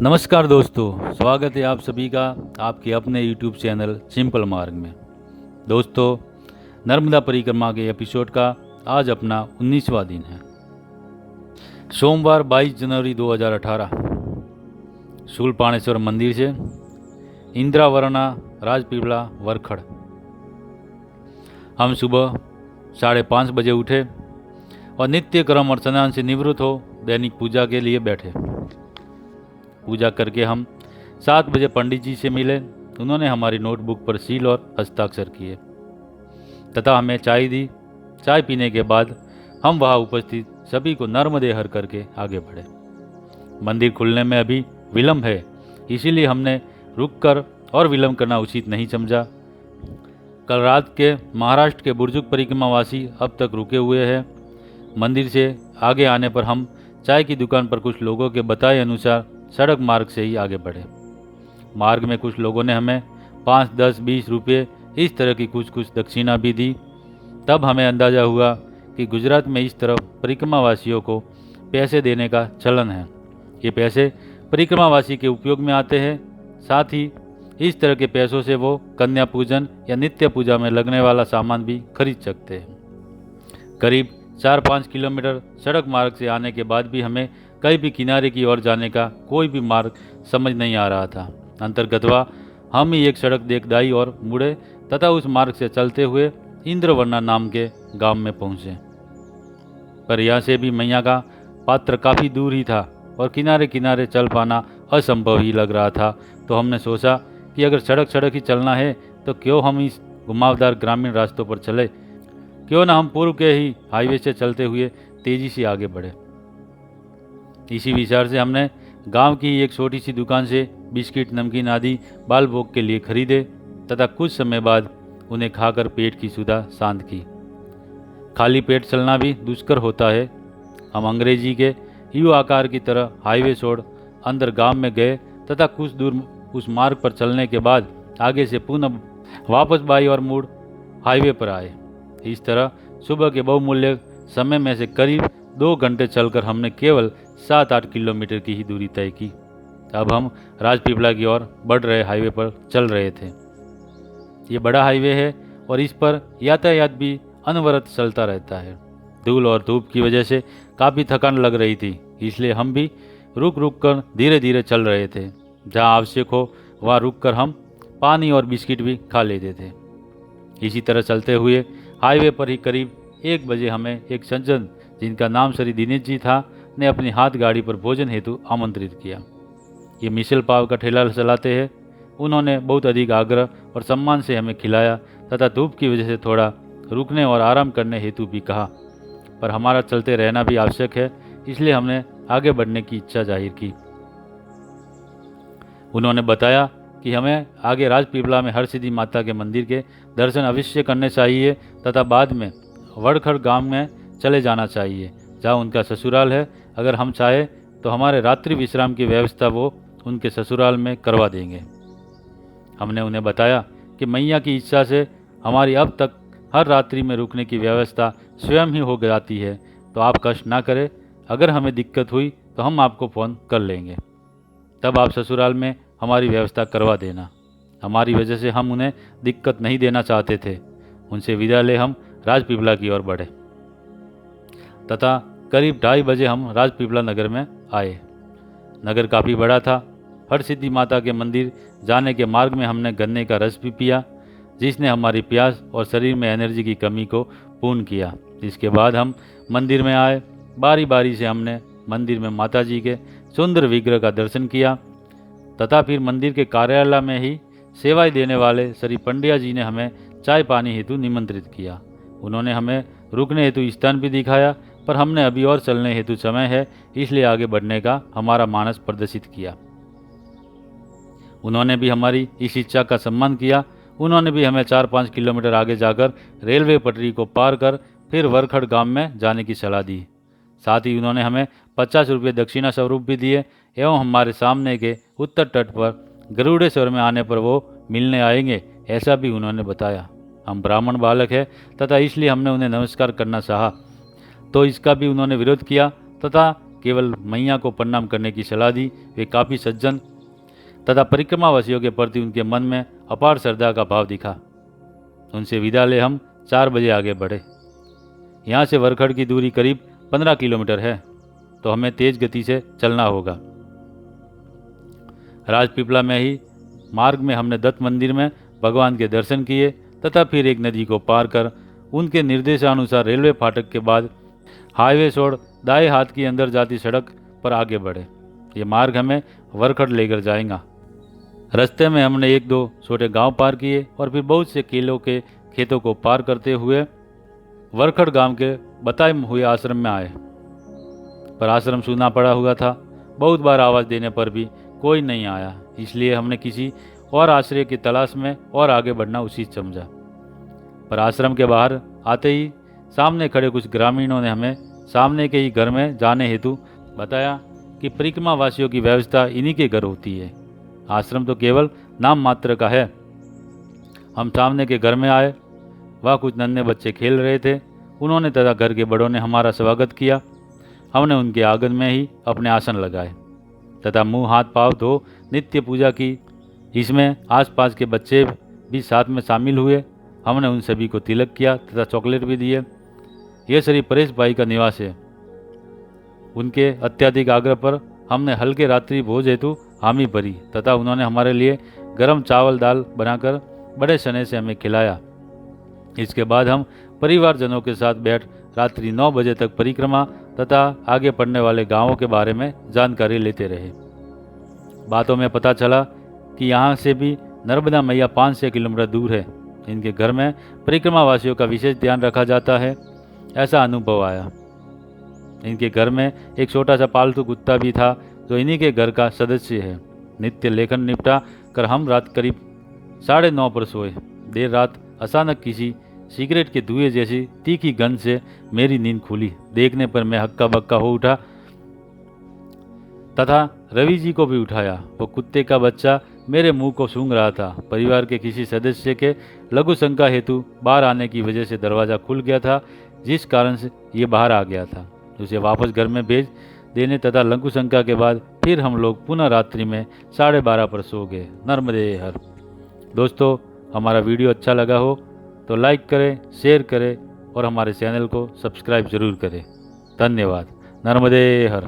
नमस्कार दोस्तों, स्वागत है आप सभी का आपके अपने YouTube चैनल सिंपल मार्ग में। दोस्तों, नर्मदा परिक्रमा के एपिसोड का आज अपना 19वां दिन है। सोमवार 22 जनवरी 2018 शूलपाणेश्वर मंदिर से इंद्रावरणा राजपीपला वरखड़। हम सुबह 5:30 बजे उठे और नित्य कर्म और स्नान से निवृत्त हो दैनिक पूजा के लिए बैठे। पूजा करके हम 7 बजे पंडित जी से मिले। उन्होंने हमारी नोटबुक पर सील और हस्ताक्षर किए तथा हमें चाय दी। चाय पीने के बाद हम वहाँ उपस्थित सभी को नर्मदे हर करके आगे बढ़े। मंदिर खुलने में अभी विलंब है, इसीलिए हमने रुककर और विलंब करना उचित नहीं समझा। कल रात के महाराष्ट्र के बुर्जुग परिक्रमावासी अब तक रुके हुए हैं। मंदिर से आगे आने पर हम चाय की दुकान पर कुछ लोगों के बताए अनुसार सड़क मार्ग से ही आगे बढ़े। मार्ग में कुछ लोगों ने हमें 5, 10, 20 रुपये इस तरह की कुछ दक्षिणा भी दी। तब हमें अंदाज़ा हुआ कि गुजरात में इस तरफ परिक्रमावासियों को पैसे देने का चलन है। ये पैसे परिक्रमावासी के उपयोग में आते हैं। साथ ही इस तरह के पैसों से वो कन्या पूजन या नित्य पूजा में लगने वाला सामान भी खरीद सकते हैं। करीब 4-5 किलोमीटर सड़क मार्ग से आने के बाद भी हमें कहीं भी किनारे की ओर जाने का कोई भी मार्ग समझ नहीं आ रहा था। अंतर्गतवा हम ही एक सड़क देखदाई और मुड़े तथा उस मार्ग से चलते हुए इंद्रवर्णा नाम के गांव में पहुंचे। पर यहाँ से भी मैया का पात्र काफ़ी दूर ही था और किनारे किनारे चल पाना असंभव ही लग रहा था। तो हमने सोचा कि अगर सड़क ही चलना है तो क्यों हम इस घुमावदार ग्रामीण रास्तों पर चले, क्यों ना हम पूर्व के ही हाईवे से चलते हुए तेज़ी से आगे बढ़े। इसी विचार से हमने गांव की एक छोटी सी दुकान से बिस्किट, नमकीन आदि बाल भोग के लिए खरीदे तथा कुछ समय बाद उन्हें खाकर पेट की सुधा शांत की। खाली पेट चलना भी दुष्कर होता है। हम अंग्रेजी के यू आकार की तरह हाईवे छोड़ अंदर गांव में गए तथा कुछ दूर उस मार्ग पर चलने के बाद आगे से पुनः वापस बाई और मुड़ हाईवे पर आए। इस तरह सुबह के बहुमूल्य समय में से करीब 2 घंटे चलकर हमने केवल 7-8 किलोमीटर की ही दूरी तय की। अब हम राजपीपला की ओर बढ़ रहे हाईवे पर चल रहे थे। ये बड़ा हाईवे है और इस पर यातायात भी अनवरत चलता रहता है। धूल और धूप की वजह से काफ़ी थकान लग रही थी, इसलिए हम भी रुक कर धीरे धीरे चल रहे थे। जहाँ आवश्यक हो वहाँ रुककर हम पानी और बिस्किट भी खा लेते थे। इसी तरह चलते हुए हाईवे पर ही करीब 1 बजे हमें एक सज्जन, जिनका नाम श्री दिनेश जी था, ने अपनी हाथ गाड़ी पर भोजन हेतु आमंत्रित किया। ये मिसल पाव का ठेला चलाते हैं। उन्होंने बहुत अधिक आग्रह और सम्मान से हमें खिलाया तथा धूप की वजह से थोड़ा रुकने और आराम करने हेतु भी कहा। पर हमारा चलते रहना भी आवश्यक है, इसलिए हमने आगे बढ़ने की इच्छा जाहिर की। उन्होंने बताया कि हमें आगे राजपीपला में हरसिद्धि माता के मंदिर के दर्शन अवश्य करने चाहिए तथा बाद में वड़खड़ गांव में चले जाना चाहिए, जहाँ उनका ससुराल है। अगर हम चाहे तो हमारे रात्रि विश्राम की व्यवस्था वो उनके ससुराल में करवा देंगे। हमने उन्हें बताया कि मैया की इच्छा से हमारी अब तक हर रात्रि में रुकने की व्यवस्था स्वयं ही हो जाती है, तो आप कष्ट ना करें। अगर हमें दिक्कत हुई तो हम आपको फ़ोन कर लेंगे, तब आप ससुराल में हमारी व्यवस्था करवा देना। हमारी वजह से हम उन्हें दिक्कत नहीं देना चाहते थे। उनसे विदा ले हम राजपीपला की ओर बढ़े तथा करीब 2:30 बजे हम राजपीपला नगर में आए। नगर काफ़ी बड़ा था। हरसिद्धि माता के मंदिर जाने के मार्ग में हमने गन्ने का रस भी पिया, जिसने हमारी प्यास और शरीर में एनर्जी की कमी को पूर्ण किया। इसके बाद हम मंदिर में आए। बारी बारी से हमने मंदिर में माता जी के सुंदर विग्रह का दर्शन किया तथा फिर मंदिर के कार्यालय में ही सेवाएं देने वाले श्री पंड्या जी ने हमें चाय पानी हेतु निमंत्रित किया। उन्होंने हमें रुकने हेतु स्थान भी दिखाया, पर हमने अभी और चलने हेतु समय है, इसलिए आगे बढ़ने का हमारा मानस प्रदर्शित किया। उन्होंने भी हमारी इस इच्छा का सम्मान किया। उन्होंने भी हमें 4-5 किलोमीटर आगे जाकर रेलवे पटरी को पार कर फिर वरखड़ गांव में जाने की सलाह दी। साथ ही उन्होंने हमें 50 रुपये दक्षिणा स्वरूप भी दिए एवं हमारे सामने के उत्तर तट पर गरुड़ेश्वर में आने पर वो मिलने आएंगे, ऐसा भी उन्होंने बताया। हम ब्राह्मण बालक हैं तथा इसलिए हमने उन्हें नमस्कार करना चाहा, तो इसका भी उन्होंने विरोध किया तथा केवल मैया को प्रणाम करने की सलाह दी। वे काफ़ी सज्जन तथा परिक्रमावासियों के प्रति उनके मन में अपार श्रद्धा का भाव दिखा। उनसे विदा ले हम 4 बजे आगे बढ़े। यहाँ से वरखड़ की दूरी करीब 15 किलोमीटर है, तो हमें तेज गति से चलना होगा। राजपीपला में ही मार्ग में हमने दत्त मंदिर में भगवान के दर्शन किए तथा फिर एक नदी को पार कर उनके निर्देशानुसार रेलवे फाटक के बाद हाईवे छोड़ दाएं हाथ की अंदर जाती सड़क पर आगे बढ़े। ये मार्ग हमें वरखड़ लेकर जाएगा। रास्ते में हमने 1-2 छोटे गांव पार किए और फिर बहुत से केलों के खेतों को पार करते हुए वरखड़ गांव के बताए हुए आश्रम में आए, पर आश्रम सूना पड़ा हुआ था। बहुत बार आवाज़ देने पर भी कोई नहीं आया, इसलिए हमने किसी और आश्रय की तलाश में और आगे बढ़ना उचित समझा। पर आश्रम के बाहर आते ही सामने खड़े कुछ ग्रामीणों ने हमें सामने के ही घर में जाने हेतु बताया कि परिक्रमा वासियों की व्यवस्था इन्हीं के घर होती है, आश्रम तो केवल नाम मात्र का है। हम सामने के घर में आए। वह कुछ नन्हे बच्चे खेल रहे थे। उन्होंने तथा घर के बड़ों ने हमारा स्वागत किया। हमने उनके आंगन में ही अपने आसन लगाए तथा मुंह हाथ पांव धो नित्य पूजा की। इसमें आसपास के बच्चे भी साथ में शामिल हुए। हमने उन सभी को तिलक किया तथा चॉकलेट भी दिए। यह श्री परेश भाई का निवास है। उनके अत्यधिक आग्रह पर हमने हल्के रात्रि भोज हेतु हामी भरी तथा उन्होंने हमारे लिए गर्म चावल दाल बनाकर बड़े स्नेह से हमें खिलाया। इसके बाद हम परिवारजनों के साथ बैठ रात्रि 9 बजे तक परिक्रमा तथा आगे पड़ने वाले गांवों के बारे में जानकारी लेते रहे। बातों में पता चला कि यहाँ से भी नर्मदा मैया 5-6 किलोमीटर दूर है। इनके घर में परिक्रमा वासियों का विशेष ध्यान रखा जाता है, ऐसा अनुभव आया। इनके घर में एक छोटा सा पालतू कुत्ता भी था जो इन्हीं के घर का सदस्य है। नित्य लेखन निपटा कर हम रात करीब 9:30 पर सोए। देर रात अचानक किसी सिगरेट के धुएं जैसी तीखी गंध से मेरी नींद खुली। देखने पर मैं हक्का बक्का हो उठा तथा रवि जी को भी उठाया। वो कुत्ते का बच्चा मेरे मुंह को सूंघ रहा था। परिवार के किसी सदस्य के लघु शंका हेतु बाहर आने की वजह से दरवाज़ा खुल गया था, जिस कारण से ये बाहर आ गया था। उसे वापस घर में भेज देने तथा लघु शंका के बाद फिर हम लोग पुनः रात्रि में 12:30 पर सो गए। नर्मदे हर। दोस्तों, हमारा वीडियो अच्छा लगा हो तो लाइक करें, शेयर करें और हमारे चैनल को सब्सक्राइब जरूर करें। धन्यवाद। नर्मदे हर।